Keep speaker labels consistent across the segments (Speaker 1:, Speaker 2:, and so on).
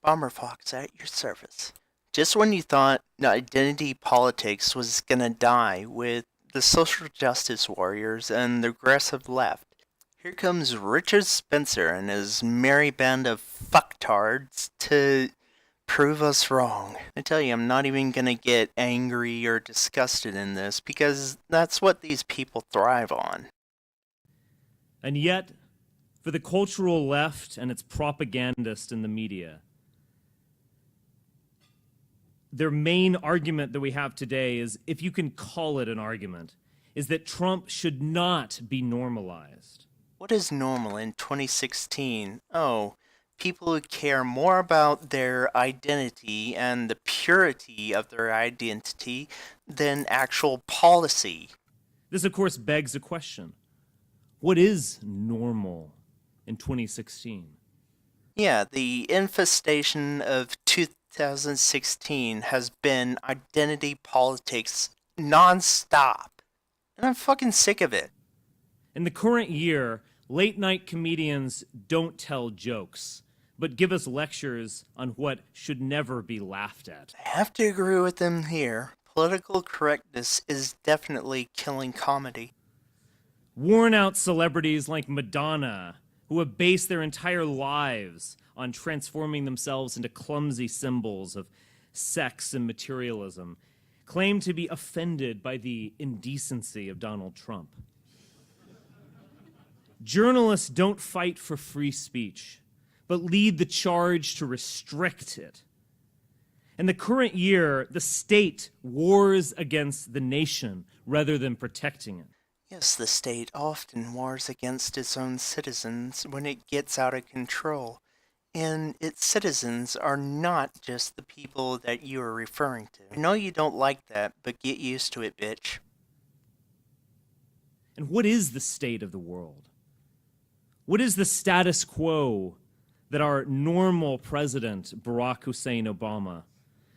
Speaker 1: Bomberfox at your service. Just when you thought identity politics was gonna die with the social justice warriors and the aggressive left, here comes Richard Spencer and his merry band of fucktards to prove us wrong. I tell you, I'm not even gonna get angry or disgusted in this because that's what these people thrive on.
Speaker 2: And yet, for the cultural left and its propagandists in the media, their main argument that we have today is, if you can call it an argument, is that Trump should not be normalized.
Speaker 1: What is normal in 2016? Oh, people who care more about their identity and the purity of their identity than actual policy.
Speaker 2: This, of course, begs a question. What is normal in 2016?
Speaker 1: Yeah, the infestation of 2016 has been identity politics non-stop. And I'm fucking sick of it.
Speaker 2: In the current year, late-night comedians don't tell jokes, but give us lectures on what should never be laughed at.
Speaker 1: I have to agree with them here. Political correctness is definitely killing comedy.
Speaker 2: Worn-out celebrities like Madonna, who have based their entire lives on transforming themselves into clumsy symbols of sex and materialism, claim to be offended by the indecency of Donald Trump. Journalists don't fight for free speech, but lead the charge to restrict it. In the current year, the state wars against the nation rather than protecting it.
Speaker 1: Yes, the state often wars against its own citizens when it gets out of control. And its citizens are not just the people that you are referring to. I know you don't like that, but get used to it, bitch.
Speaker 2: And what is the state of the world? What is the status quo that our normal president, Barack Hussein Obama,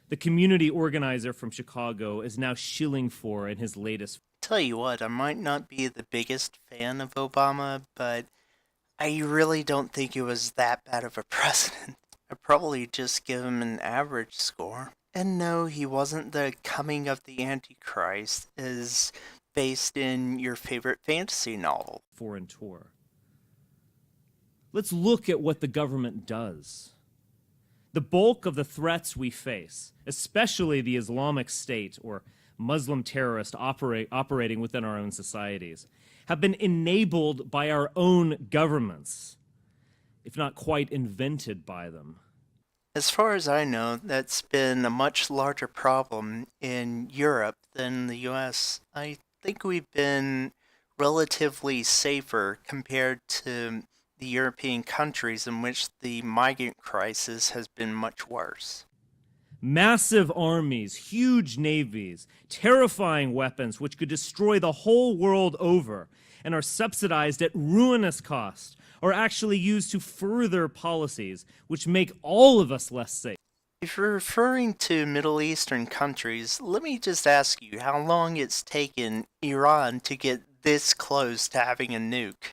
Speaker 2: the community organizer from Chicago, is now shilling for in his latest?
Speaker 1: Tell you what, I might not be the biggest fan of Obama, but I really don't think he was that bad of a president. I'd probably just give him an average score. And no, he wasn't the coming of the Antichrist as based in your favorite fantasy novel.
Speaker 2: Foreign tour. Let's look at what the government does. The bulk of the threats we face, especially the Islamic State or Muslim terrorists operating within our own societies, have been enabled by our own governments, if not quite invented by them.
Speaker 1: As far as I know, that's been a much larger problem in Europe than the US. I think we've been relatively safer compared to the European countries in which the migrant crisis has been much worse.
Speaker 2: Massive armies, huge navies, terrifying weapons which could destroy the whole world over and are subsidized at ruinous cost, are actually used to further policies which make all of us less safe.
Speaker 1: If you're referring to Middle Eastern countries, let me just ask you how long it's taken Iran to get this close to having a nuke.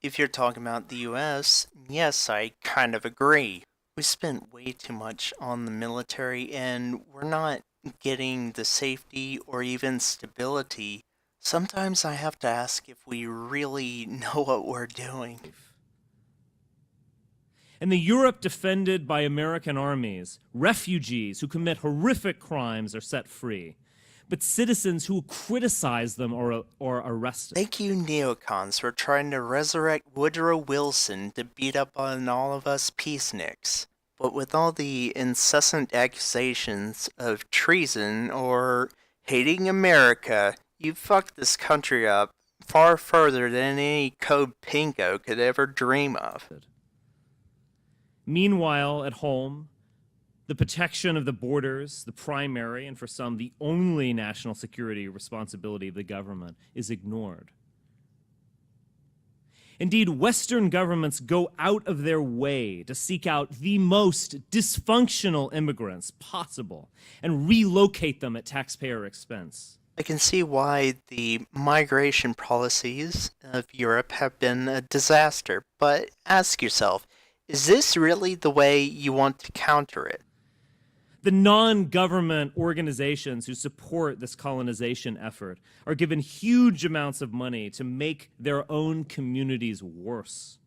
Speaker 1: If you're talking about the US, yes, I kind of agree. We spent way too much on the military and we're not getting the safety or even stability. Sometimes I have to ask if we really know what we're doing.
Speaker 2: In the Europe defended by American armies, refugees who commit horrific crimes are set free, but citizens who criticize them are arrested.
Speaker 1: Thank you, neocons, for trying to resurrect Woodrow Wilson to beat up on all of us peaceniks. But with all the incessant accusations of treason or hating America, you fucked this country up far further than any Code Pinko could ever dream of.
Speaker 2: Meanwhile, at home, the protection of the borders, the primary, and for some, the only national security responsibility of the government, is ignored. Indeed, Western governments go out of their way to seek out the most dysfunctional immigrants possible and relocate them at taxpayer expense.
Speaker 1: I can see why the migration policies of Europe have been a disaster, but ask yourself, Is this really the way you want to counter it?
Speaker 2: The non-government organizations who support this colonization effort are given huge amounts of money to make their own communities worse.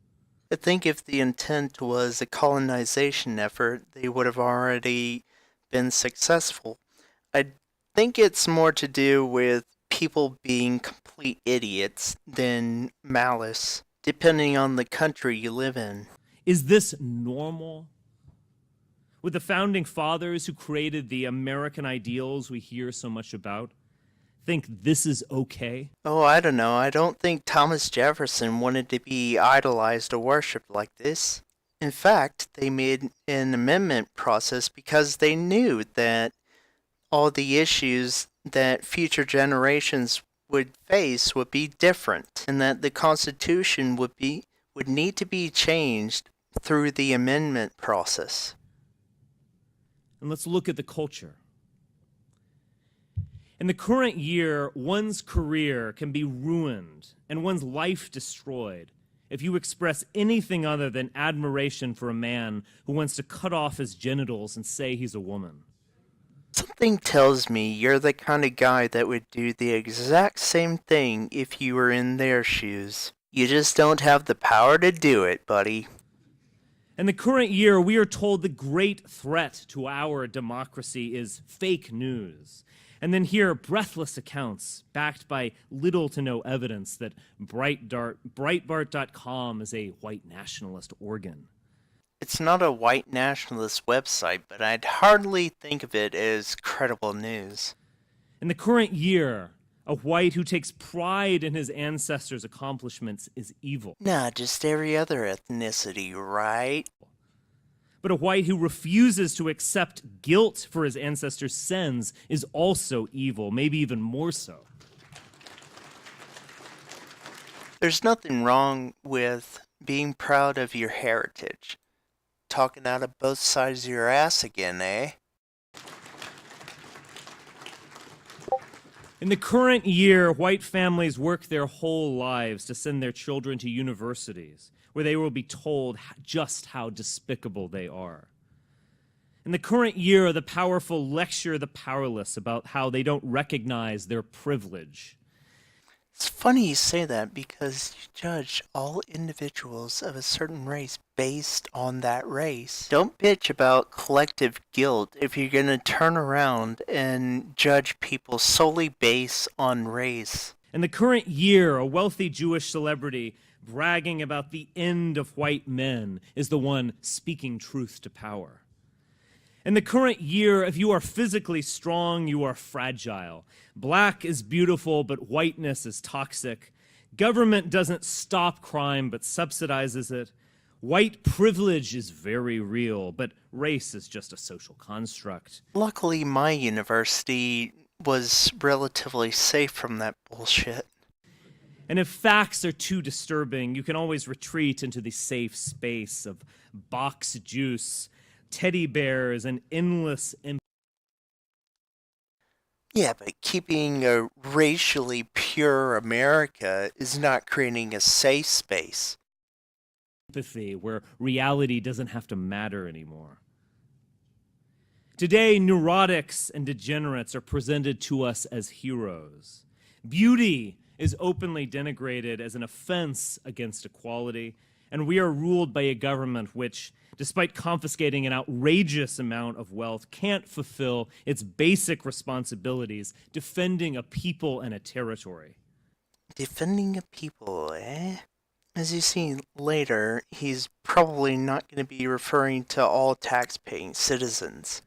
Speaker 1: I think if the intent was a colonization effort, they would have already been successful. I think it's more to do with people being complete idiots than malice, depending on the country you live in.
Speaker 2: Is this normal? Would the founding fathers who created the American ideals we hear so much about think this is okay?
Speaker 1: Oh, I don't know. I don't think Thomas Jefferson wanted to be idolized or worshipped like this. In fact, they made an amendment process because they knew that all the issues that future generations would face would be different, and that the Constitution would need to be changed through the amendment process.
Speaker 2: And let's look at the culture. In the current year, one's career can be ruined and one's life destroyed if you express anything other than admiration for a man who wants to cut off his genitals and say he's a woman.
Speaker 1: Something tells me you're the kind of guy that would do the exact same thing if you were in their shoes. You just don't have the power to do it, buddy.
Speaker 2: In the current year, we are told the great threat to our democracy is fake news. And then hear breathless accounts backed by little to no evidence that Breitbart.com is a white nationalist organ.
Speaker 1: It's not a white nationalist website, but I'd hardly think of it as credible news.
Speaker 2: In the current year, a white who takes pride in his ancestors' accomplishments is evil.
Speaker 1: Nah, just every other ethnicity, right?
Speaker 2: But a white who refuses to accept guilt for his ancestors' sins is also evil, maybe even more so.
Speaker 1: There's nothing wrong with being proud of your heritage. Talking out of both sides of your ass again, eh?
Speaker 2: In the current year, white families work their whole lives to send their children to universities, where they will be told just how despicable they are. In the current year, the powerful lecture the powerless about how they don't recognize their privilege.
Speaker 1: It's funny you say that because you judge all individuals of a certain race based on that race. Don't bitch about collective guilt if you're gonna turn around and judge people solely based on race.
Speaker 2: In the current year, a wealthy Jewish celebrity bragging about the end of white men is the one speaking truth to power. In the current year, if you are physically strong, you are fragile. Black is beautiful, but whiteness is toxic. Government doesn't stop crime, but subsidizes it. White privilege is very real, but race is just a social construct.
Speaker 1: Luckily, my university was relatively safe from that bullshit.
Speaker 2: And if facts are too disturbing, you can always retreat into the safe space of box juice, teddy bears, and endless
Speaker 1: Yeah, but keeping a racially pure America is not creating a safe space.
Speaker 2: empathy where reality doesn't have to matter anymore. Today, neurotics and degenerates are presented to us as heroes. Beauty is openly denigrated as an offense against equality, and we are ruled by a government which, despite confiscating an outrageous amount of wealth, can't fulfill its basic responsibilities defending a people and a territory.
Speaker 1: Defending a people, eh? As you see later, he's probably not going to be referring to all tax-paying citizens.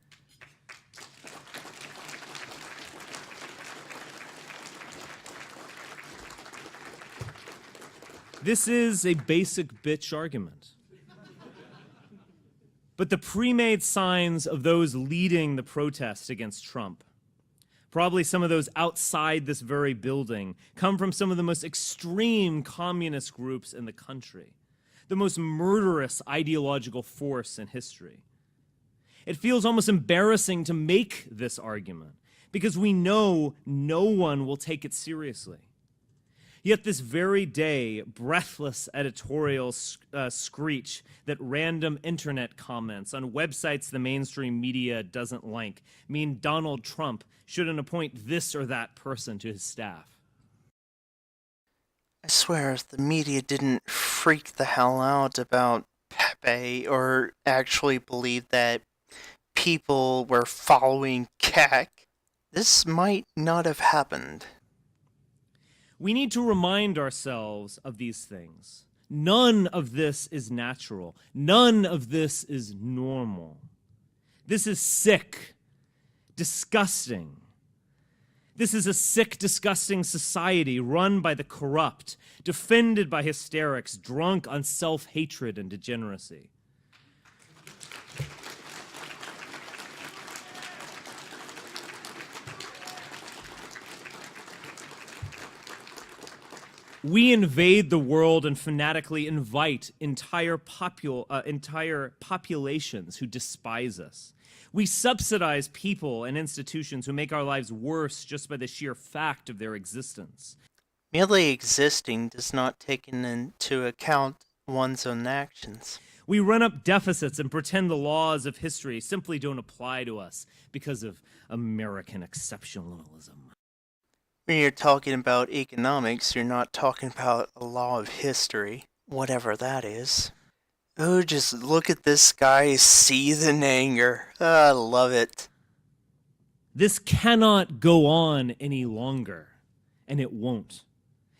Speaker 2: This is a basic bitch argument. But the pre-made signs of those leading the protest against Trump, probably some of those outside this very building, come from some of the most extreme communist groups in the country, the most murderous ideological force in history. It feels almost embarrassing to make this argument because we know no one will take it seriously. Yet this very day, breathless editorials screech that random internet comments on websites the mainstream media doesn't like mean Donald Trump shouldn't appoint this or that person to his staff.
Speaker 1: I swear, if the media didn't freak the hell out about Pepe or actually believe that people were following Keck, this might not have happened.
Speaker 2: We need to remind ourselves of these things. None of this is natural. None of this is normal. This is sick, disgusting. This is a sick, disgusting society run by the corrupt, defended by hysterics, drunk on self-hatred and degeneracy. We invade the world and fanatically invite entire populations who despise us. We subsidize people and institutions who make our lives worse just by the sheer fact of their existence.
Speaker 1: Merely existing does not take into account one's own actions.
Speaker 2: We run up deficits and pretend the laws of history simply don't apply to us because of American exceptionalism.
Speaker 1: When you're talking about economics, you're not talking about a law of history, whatever that is. Oh, just look at this guy seethe in anger. I love it.
Speaker 2: This cannot go on any longer, and it won't.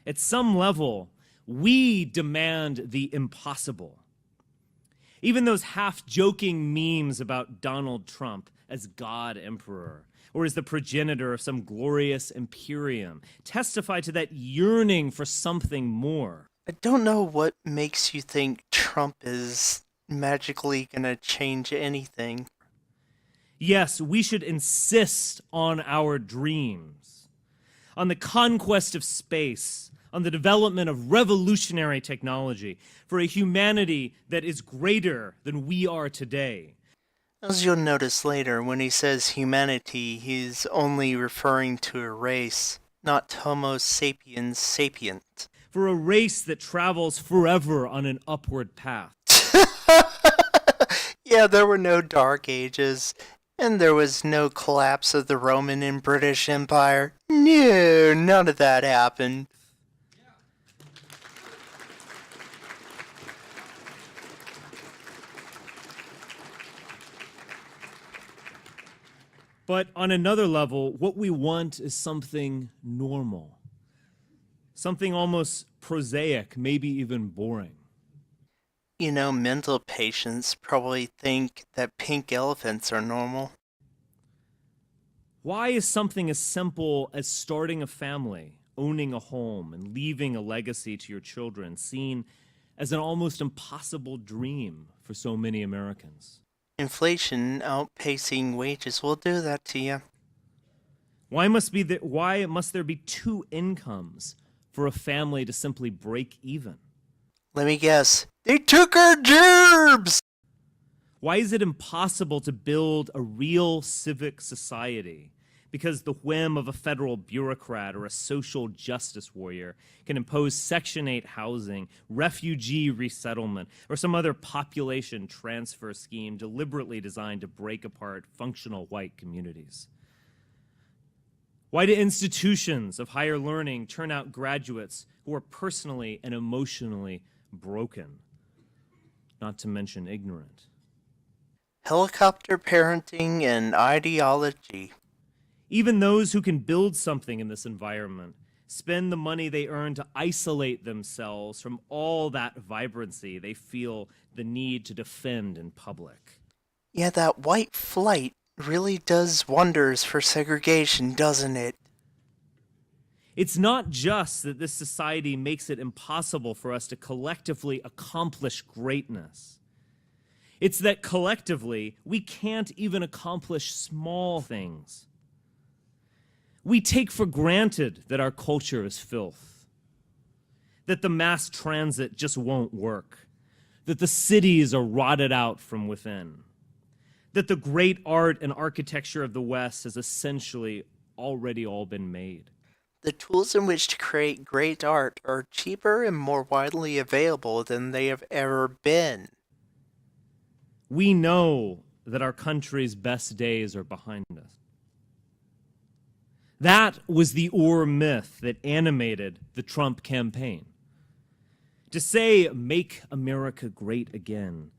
Speaker 2: At some level, we demand the impossible. Even those half-joking memes about Donald Trump as God Emperor, or as the progenitor of some glorious imperium, testify to that yearning for something more.
Speaker 1: I don't know what makes you think Trump is magically gonna change anything.
Speaker 2: Yes, we should insist on our dreams, on the conquest of space, on the development of revolutionary technology for a humanity that is greater than we are today.
Speaker 1: As you'll notice later, when he says humanity, he's only referring to a race, not Homo sapiens sapient.
Speaker 2: For a race that travels forever on an upward path.
Speaker 1: Yeah, there were no dark ages, and there was no collapse of the Roman and British Empire. No, none of that happened.
Speaker 2: But on another level, what we want is something normal. Something almost prosaic, maybe even boring.
Speaker 1: You know, mental patients probably think that pink elephants are normal.
Speaker 2: Why is something as simple as starting a family, owning a home, and leaving a legacy to your children seen as an almost impossible dream for so many Americans?
Speaker 1: Inflation outpacing wages will do that to you.
Speaker 2: Why must there be two incomes for a family to simply break even?
Speaker 1: Let me guess. They took our jobs!
Speaker 2: Why is it impossible to build a real civic society? Because the whim of a federal bureaucrat or a social justice warrior can impose Section 8 housing, refugee resettlement, or some other population transfer scheme deliberately designed to break apart functional white communities. Why do institutions of higher learning turn out graduates who are personally and emotionally broken, not to mention ignorant?
Speaker 1: Helicopter parenting and ideology.
Speaker 2: Even those who can build something in this environment spend the money they earn to isolate themselves from all that vibrancy they feel the need to defend in public.
Speaker 1: Yeah, that white flight really does wonders for segregation, doesn't it?
Speaker 2: It's not just that this society makes it impossible for us to collectively accomplish greatness. It's that collectively we can't even accomplish small things. We take for granted that our culture is filth, that the mass transit just won't work, that the cities are rotted out from within, that the great art and architecture of the West has essentially already all been made.
Speaker 1: The tools in which to create great art are cheaper and more widely available than they have ever been.
Speaker 2: We know that our country's best days are behind us. That was the Ur myth that animated the Trump campaign. To say, "Make America great again,"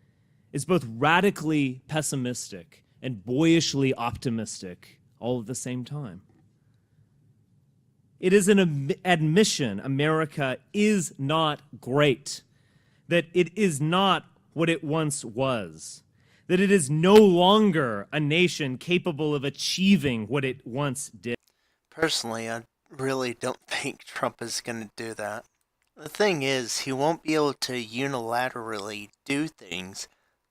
Speaker 2: is both radically pessimistic and boyishly optimistic all at the same time. It is an admission America is not great, that it is not what it once was, that it is no longer a nation capable of achieving what it once did.
Speaker 1: Personally, I really don't think Trump is going to do that. The thing is, he won't be able to unilaterally do things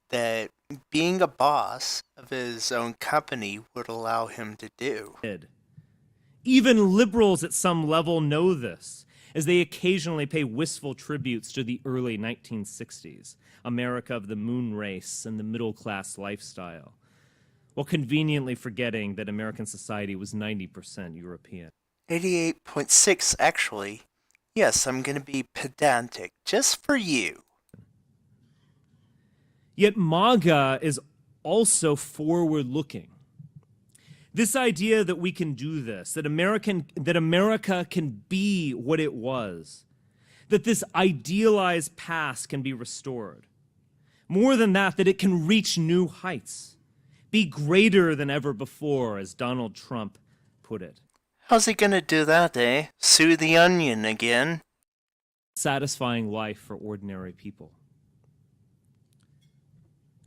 Speaker 1: that being a boss of his own company would allow him to do.
Speaker 2: Even liberals at some level know this, as they occasionally pay wistful tributes to the early 1960s, America of the moon race and the middle-class lifestyle, while conveniently forgetting that American society was 90% European.
Speaker 1: 88.6, actually. Yes, I'm going to be pedantic, just for you.
Speaker 2: Yet MAGA is also forward-looking. This idea that we can do this, that America can be what it was, that this idealized past can be restored. More than that it can reach new heights, be greater than ever before, as Donald Trump put it.
Speaker 1: How's he gonna do that, eh? Sue the Onion again?
Speaker 2: Satisfying life for ordinary people.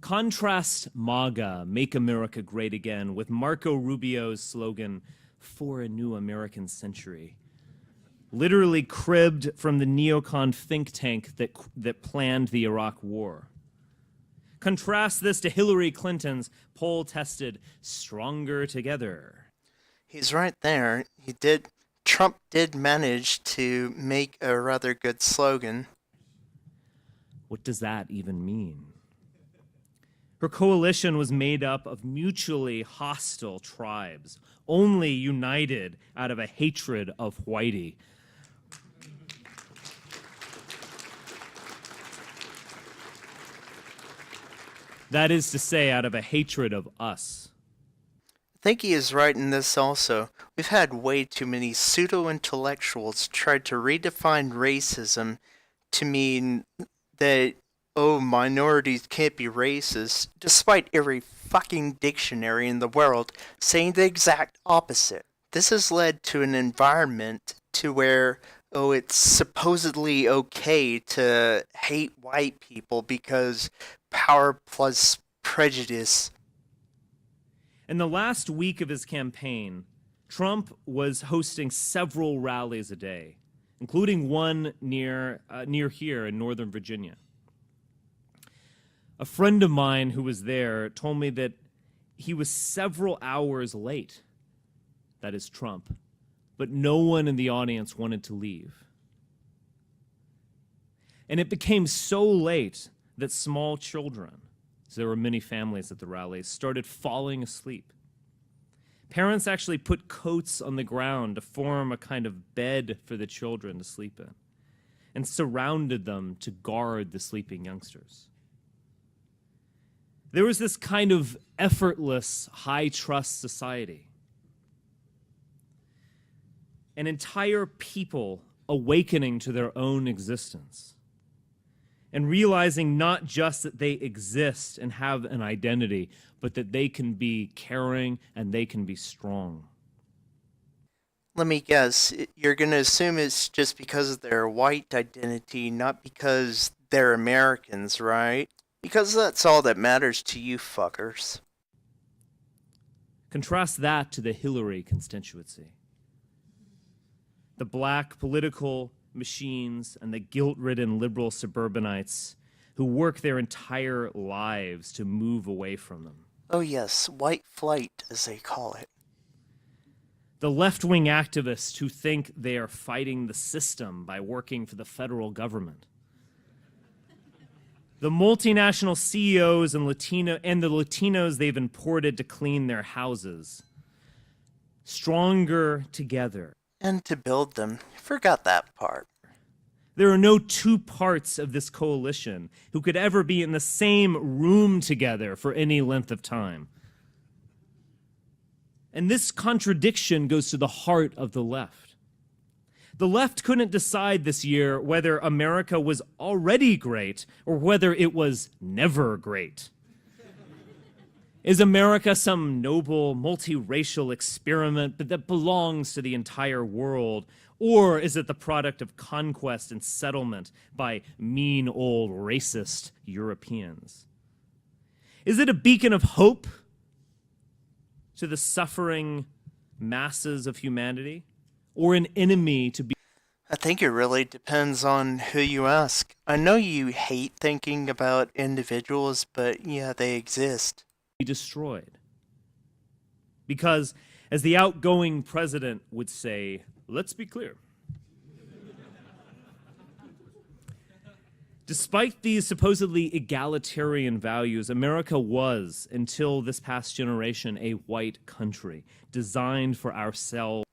Speaker 2: Contrast MAGA, Make America Great Again, with Marco Rubio's slogan, "For a New American Century," literally cribbed from the neocon think tank that planned the Iraq War. Contrast this to Hillary Clinton's poll-tested "Stronger Together."
Speaker 1: He's right there. Trump did manage to make a rather good slogan.
Speaker 2: What does that even mean? Her coalition was made up of mutually hostile tribes, only united out of a hatred of Whitey. That is to say, out of a hatred of us.
Speaker 1: I think he is right in this also. We've had way too many pseudo-intellectuals try to redefine racism to mean that minorities can't be racist, despite every fucking dictionary in the world saying the exact opposite. This has led to an environment to where, it's supposedly okay to hate white people because power plus prejudice.
Speaker 2: In the last week of his campaign, Trump was hosting several rallies a day, including one near here in Northern Virginia. A friend of mine who was there told me that he was several hours late. That is Trump. But no one in the audience wanted to leave. And it became so late that small children, so there were many families at the rallies, started falling asleep. Parents actually put coats on the ground to form a kind of bed for the children to sleep in, and surrounded them to guard the sleeping youngsters. There was this kind of effortless, high-trust society. An entire people awakening to their own existence and realizing not just that they exist and have an identity, but that they can be caring and they can be strong.
Speaker 1: Let me guess, you're going to assume it's just because of their white identity, not because they're Americans, right? Because that's all that matters to you fuckers.
Speaker 2: Contrast that to the Hillary constituency. The black political machines and the guilt-ridden liberal suburbanites who work their entire lives to move away from them.
Speaker 1: Oh yes, white flight, as they call it.
Speaker 2: The left-wing activists who think they are fighting the system by working for the federal government. The multinational CEOs and the Latinos they've imported to clean their houses. Stronger together.
Speaker 1: And to build them. Forgot that part.
Speaker 2: There are no two parts of this coalition who could ever be in the same room together for any length of time. And this contradiction goes to the heart of the left. The left couldn't decide this year whether America was already great or whether it was never great. Is America some noble, multiracial experiment that belongs to the entire world? Or is it the product of conquest and settlement by mean old racist Europeans? Is it a beacon of hope to the suffering masses of humanity? Or an enemy to be
Speaker 1: I think it really depends on who you ask. I know you hate thinking about individuals, but yeah, they exist.
Speaker 2: destroyed? Because, as the outgoing president would say, let's be clear. Despite these supposedly egalitarian values, America was, until this past generation, a white country designed for ourselves.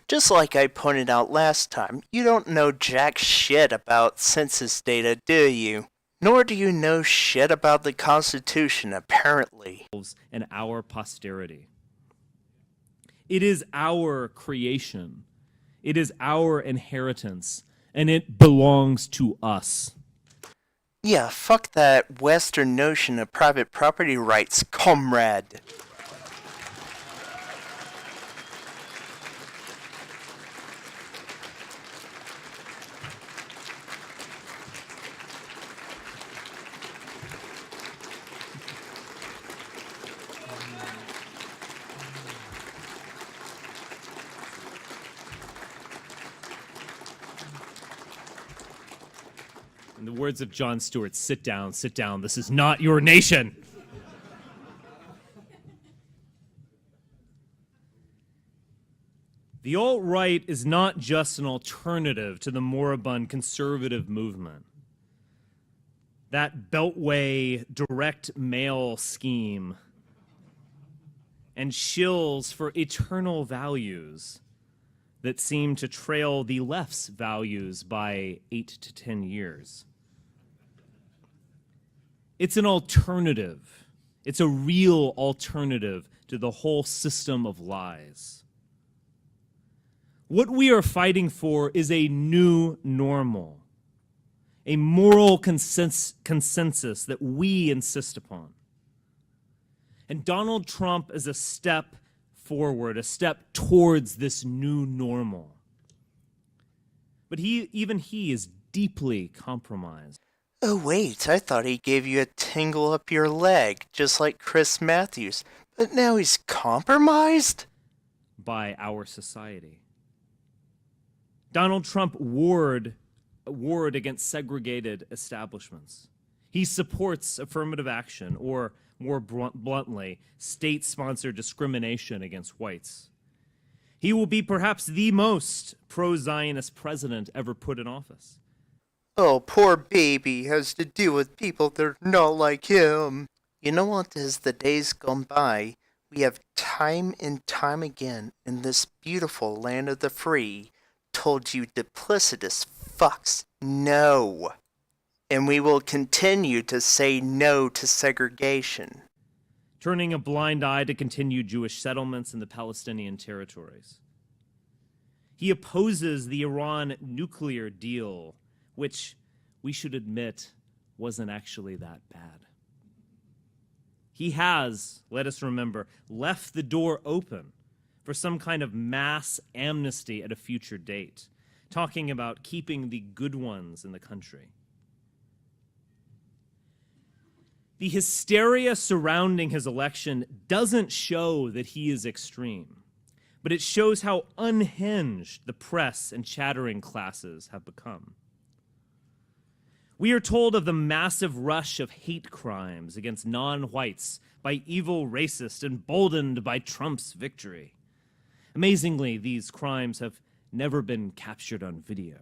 Speaker 1: Just like I pointed out last time, you don't know jack shit about census data, do you? Nor do you know shit about the Constitution, apparently.
Speaker 2: And our posterity. It is our creation. It is our inheritance, and it belongs to us.
Speaker 1: Yeah, fuck that Western notion of private property rights, comrade.
Speaker 2: In the words of Jon Stewart, sit down, this is not your nation. The alt-right is not just an alternative to the moribund conservative movement. That beltway direct mail scheme and shills for eternal values that seem to trail the left's values by 8 to 10 years. It's an alternative. It's a real alternative to the whole system of lies. What we are fighting for is a new normal, a moral consensus that we insist upon. And Donald Trump is a step forward, a step towards this new normal. But even he is deeply compromised.
Speaker 1: Oh wait, I thought he gave you a tingle up your leg, just like Chris Matthews. But now he's compromised?
Speaker 2: By our society. Donald Trump warred against segregated establishments. He supports affirmative action, or more bluntly, state-sponsored discrimination against whites. He will be perhaps the most pro-Zionist president ever put in office.
Speaker 1: Oh, poor baby has to deal with people that are not like him. You know what, as the days gone by, we have time and time again in this beautiful land of the free told you duplicitous fucks no. And we will continue to say no to segregation.
Speaker 2: Turning a blind eye to continued Jewish settlements in the Palestinian territories. He opposes the Iran nuclear deal, which we should admit wasn't actually that bad. He has, let us remember, left the door open for some kind of mass amnesty at a future date, talking about keeping the good ones in the country. The hysteria surrounding his election doesn't show that he is extreme, but it shows how unhinged the press and chattering classes have become. We are told of the massive rush of hate crimes against non-whites by evil racists emboldened by Trump's victory. Amazingly, these crimes have never been captured on video.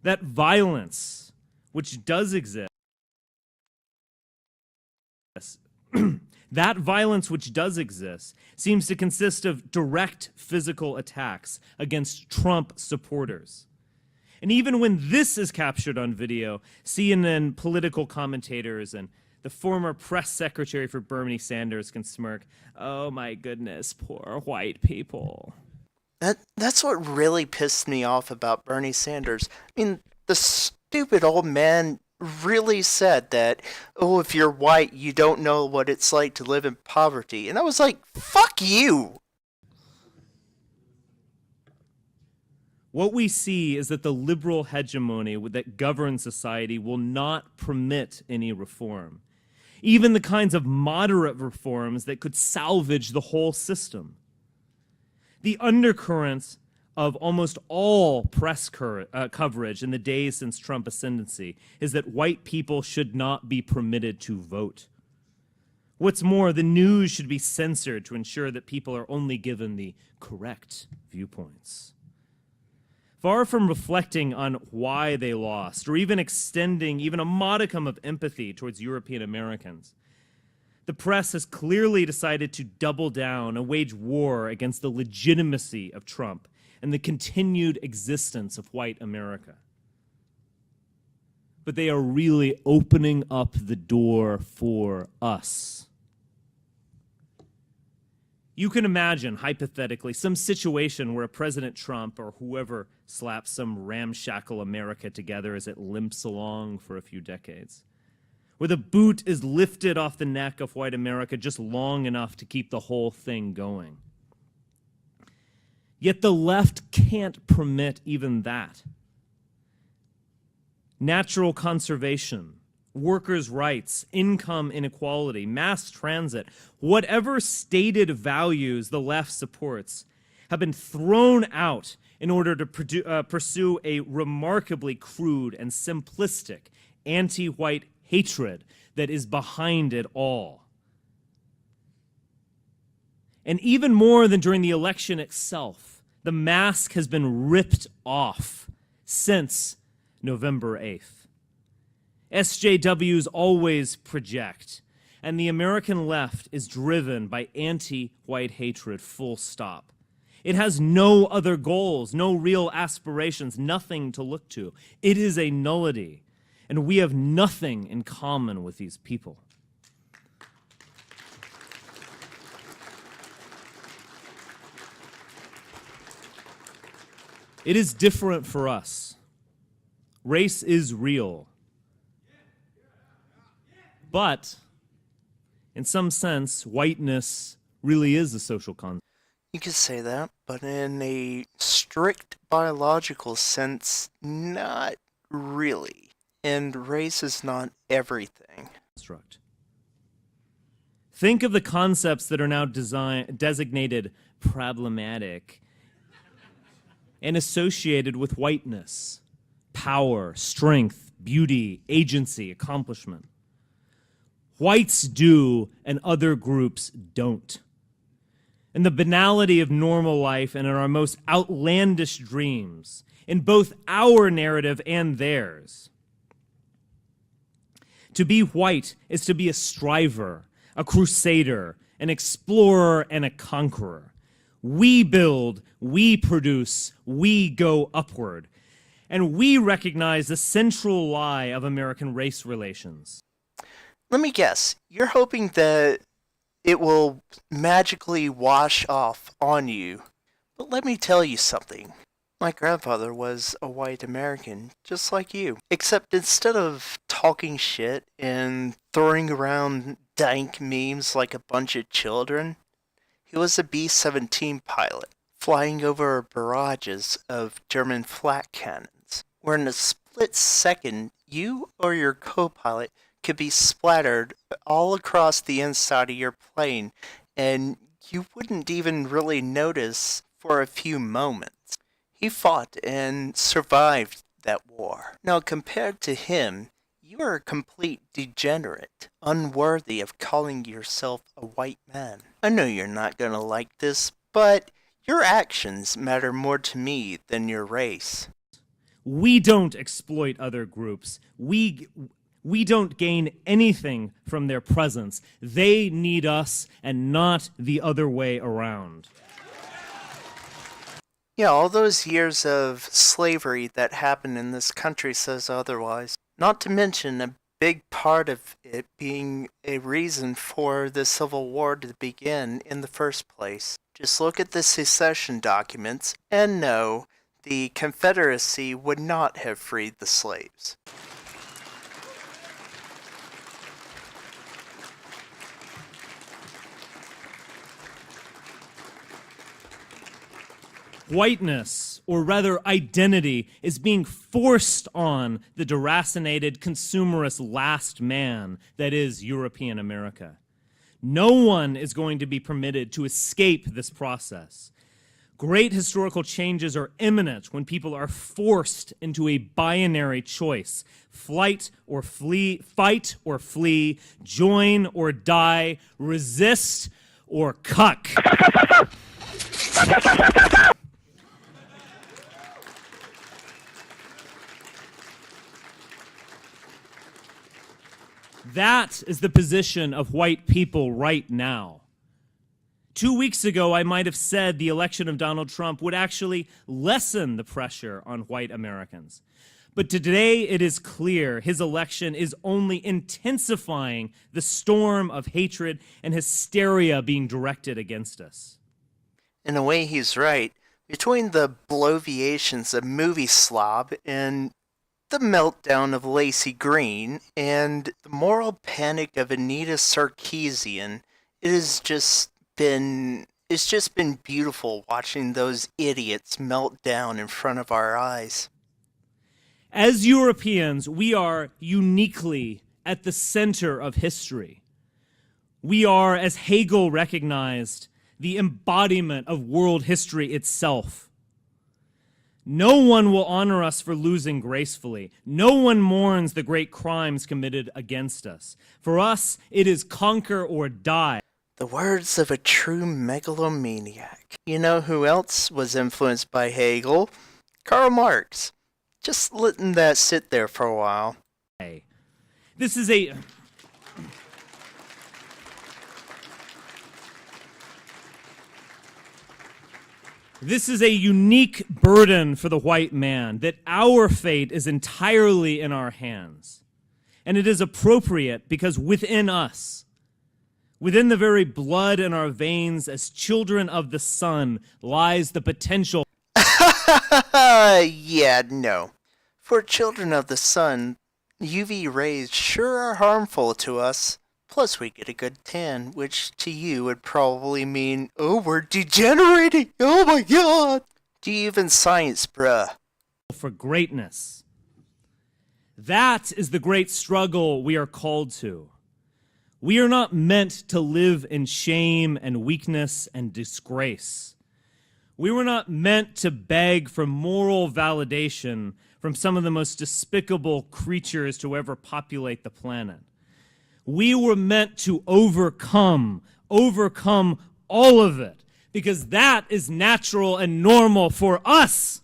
Speaker 2: That violence, which does exist, That violence which does exist seems to consist of direct physical attacks against Trump supporters. And even when this is captured on video, CNN political commentators and the former press secretary for Bernie Sanders can smirk, "Oh my goodness, poor white people."
Speaker 1: That's what really pissed me off about Bernie Sanders. I mean, the stupid old man really said that, oh, if you're white, you don't know what it's like to live in poverty. And I was like, fuck you!
Speaker 2: What we see is that the liberal hegemony that governs society will not permit any reform, even the kinds of moderate reforms that could salvage the whole system. The undercurrents of almost all press coverage in the days since Trump ascendancy is that white people should not be permitted to vote. What's more, the news should be censored to ensure that people are only given the correct viewpoints. Far from reflecting on why they lost, or even extending even a modicum of empathy towards European Americans, the press has clearly decided to double down and wage war against the legitimacy of Trump and the continued existence of white America. But they are really opening up the door for us. You can imagine, hypothetically, some situation where President Trump or whoever slaps some ramshackle America together as it limps along for a few decades, where the boot is lifted off the neck of white America just long enough to keep the whole thing going. Yet the left can't permit even that. Natural conservation, workers' rights, income inequality, mass transit, whatever stated values the left supports, have been thrown out in order to pursue a remarkably crude and simplistic anti-white hatred that is behind it all. And even more than during the election itself, the mask has been ripped off since November 8th. SJWs always project, and the American left is driven by anti-white hatred, full stop. It has no other goals, no real aspirations, nothing to look to. It is a nullity, and we have nothing in common with these people. It is different for us. Race is real. But, in some sense, whiteness really is a social concept.
Speaker 1: You could say that, but in a strict biological sense, not really. And race is not everything.
Speaker 2: Think of the concepts that are now designated problematic and associated with whiteness: power, strength, beauty, agency, accomplishment. Whites do, and other groups don't. In the banality of normal life and in our most outlandish dreams, in both our narrative and theirs, to be white is to be a striver, a crusader, an explorer, and a conqueror. We build, we produce, we go upward. And we recognize the central lie of American race relations.
Speaker 1: Let me guess, you're hoping that it will magically wash off on you. But let me tell you something. My grandfather was a white American, just like you. Except instead of talking shit and throwing around dank memes like a bunch of children, he was a B-17 pilot, flying over barrages of German flak cannons, where in a split second, you or your co-pilot could be splattered all across the inside of your plane, and you wouldn't even really notice for a few moments. He fought and survived that war. Now, compared to him, you are a complete degenerate, unworthy of calling yourself a white man. I know you're not gonna like this, but your actions matter more to me than your race.
Speaker 2: We don't exploit other groups. We We don't gain anything from their presence. They need us and not the other way around.
Speaker 1: Yeah, all those years of slavery that happened in this country says otherwise. Not to mention a big part of it being a reason for the Civil War to begin in the first place. Just look at the secession documents and know the Confederacy would not have freed the slaves.
Speaker 2: Whiteness, or rather identity, is being forced on the deracinated, consumerist last man that is European America. No one is going to be permitted to escape this process. Great historical changes are imminent when people are forced into a binary choice: fight or flee, join or die, resist or cuck. That is the position of white people right now. 2 weeks ago, I might have said the election of Donald Trump would actually lessen the pressure on white Americans. But today it is clear his election is only intensifying the storm of hatred and hysteria being directed against us.
Speaker 1: In a way, he's right. Between the bloviations of movie slob and the meltdown of Lacey Green and the moral panic of Anita Sarkeesian, it's just been beautiful watching those idiots melt down in front of our eyes.
Speaker 2: As Europeans, we are uniquely at the center of history. We are, as Hegel recognized, the embodiment of world history itself. No one will honor us for losing gracefully. No one mourns the great crimes committed against us. For us, it is conquer or die.
Speaker 1: The words of a true megalomaniac. You know who else was influenced by Hegel? Karl Marx. Just letting that sit there for a while.
Speaker 2: This is a... This is a unique burden for the white man, that our fate is entirely in our hands. And it is appropriate because within us, within the very blood in our veins as children of the sun, lies the potential.
Speaker 1: Yeah, no. For children of the sun, UV rays sure are harmful to us. Plus, we get a good tan, which to you would probably mean, oh, we're degenerating! Oh my god! Do you even science, bruh?
Speaker 2: For greatness. That is the great struggle we are called to. We are not meant to live in shame and weakness and disgrace. We were not meant to beg for moral validation from some of the most despicable creatures to ever populate the planet. We were meant to overcome all of it, because that is natural and normal for us.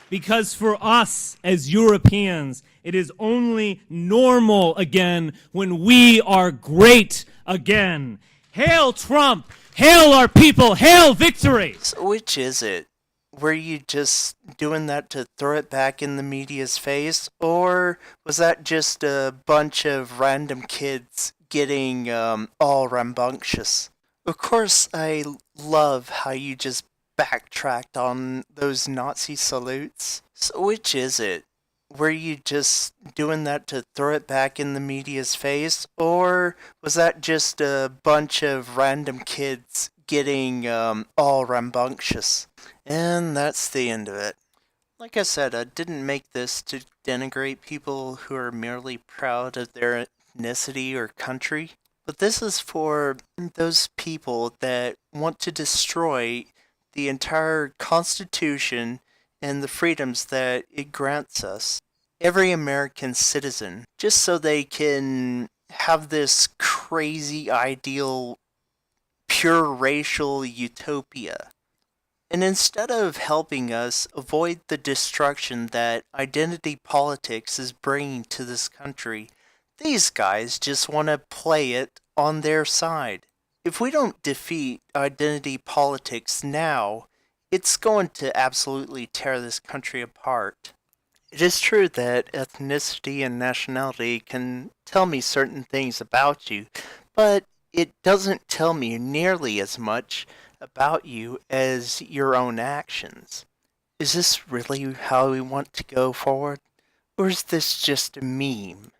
Speaker 2: Because for us as Europeans, it is only normal again when we are great again. Hail Trump! Hail our people! Hail victory!
Speaker 1: So which is it? Were you just doing that to throw it back in the media's face? Or was that just a bunch of random kids getting all rambunctious? Of course, I love how you just backtracked on those Nazi salutes. So which is it? Were you just doing that to throw it back in the media's face? Or was that just a bunch of random kids getting all rambunctious? And that's the end of it. Like I said, I didn't make this to denigrate people who are merely proud of their ethnicity or country. But this is for those people that want to destroy the entire Constitution and the freedoms that it grants us, every American citizen, just so they can have this crazy ideal pure racial utopia. And instead of helping us avoid the destruction that identity politics is bringing to this country, these guys just want to play it on their side. If we don't defeat identity politics now, it's going to absolutely tear this country apart. It is true that ethnicity and nationality can tell me certain things about you, but it doesn't tell me nearly as much about you as your own actions. Is this really how we want to go forward? Or is this just a meme?